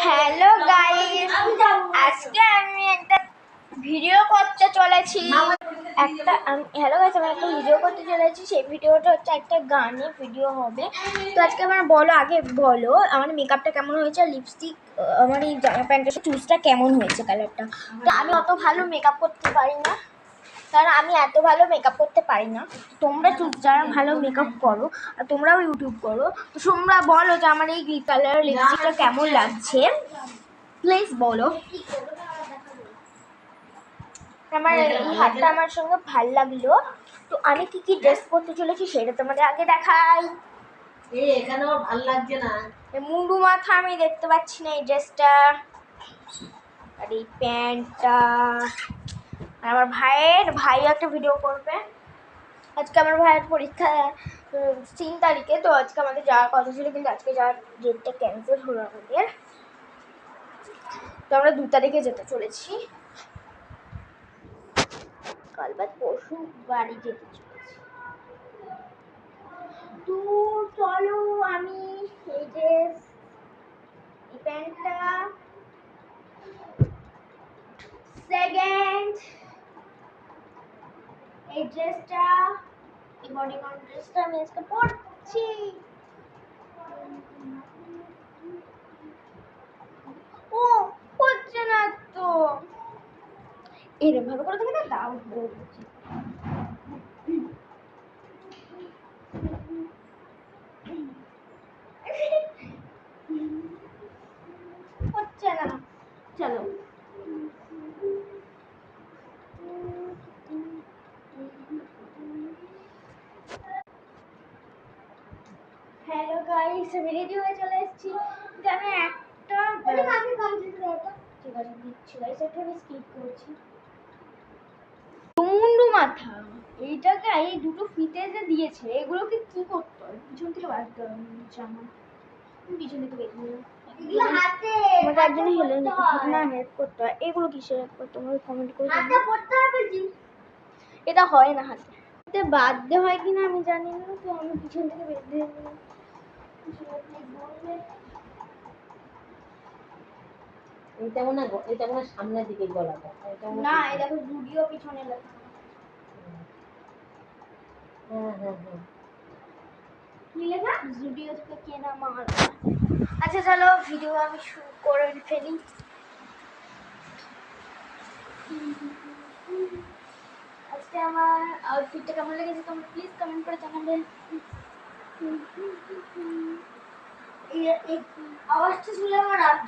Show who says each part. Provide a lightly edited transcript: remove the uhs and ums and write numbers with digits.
Speaker 1: Hello guys, আজকে আমি একটা ভিডিও করতে চলেছি। আমি একটা ভিডিও করতে চলেছি। সেই ভিডিওটা হচ্ছে একটা গানের ভিডিও হবে। তো আজকে আমার আগে বলো আমার মেকআপটা কেমন হয়েছে, লিপস্টিক, আমার এই জামা প্যান্টের চুজটা কেমন হয়েছে, কালারটা। তো আমি অত ভালো মেকআপ করতে পারি না, কারণ আমি এত ভালো মেকআপ করতে পারি না। তোমরা যারা ভালো মেকআপ করো আর তোমরাও ইউটিউব করো, তো তোমরা বলো যে আমার এই কালার লিপস্টিকটা কেমন লাগছে, প্লিজ বলো। আমার এই হাতটা আমার সঙ্গে ভাল লাগলো। তো আমি কি কি ড্রেস পরতে চলেছি সেটা তোমাদের আগে দেখাই।
Speaker 2: এখানে আমার ভাল লাগছে না,
Speaker 1: মুন্ডু মাথা আমি দেখতে পাচ্ছি না এই ড্রেসটা, আর এই প্যান্টটা। আমার ভাই একটা ভিডিও করবে। আজকে আমার ভাইয়ের পরীক্ষা 3 তারিখে, তো আজকে আমাদের যাওয়ার কথা ছিল, কিন্তু আজকে যাওয়ার ডেটটা ক্যান্সেল হলো আমাদের। তো আমরা 2 তারিখে যেতে চলেছি, কাল বাদ পরশু বাড়ি যেতে চলেছি। তো চলো, আমি এই ড্রেস, এই প্যান্টটা, সেকেন্ড এই ড্রেসটা, এই বডিকন ড্রেসটা আমি আজকে পরছি। ও হচ্ছে না তো, এরকম ভাবে করে দেখে না, দাও বলছি। হচ্ছে না, চলো। হ্যালো গাইস, আমি রেডি হয়ে চলে এসেছি। কিন্তু আমি একটা ঠিক আছে দিচ্ছি গাইস, এটা আমি স্কিপ করছি। মুন্ডু মাথা, এইটাকে এই দুটো ফিতে যে দিয়েছে, এগুলোকে কি করতে হয়? পিছন থেকে বাঁধতে হবে জামা, পিছন থেকে বেঁধে আমাকে একজন হেল্প করতে হয়। এগুলো কিসের হেল্প করতে হয় কমেন্ট করে জানাও। এটা হয় না হাতে বাঁধতে হয় কিনা আমি জানি না, তো আমি পিছন থেকে বেঁধে
Speaker 2: এটা মনে হয় সামনের দিকে গলাটা,
Speaker 1: না, এই দেখো জুডিও পিছনে লেখা।
Speaker 2: হ্যাঁ
Speaker 1: কি লেখা? জুডিও থেকে কেনা মাল। আচ্ছা চলো, ভিডিও আমি শুরু করে ফেলি। আজকে আমার আউটফিটটা কেমন লেগেছে তোমরা প্লিজ কমেন্ট করে জানাবে। এই আওয়াজটা শুনে আমার রাত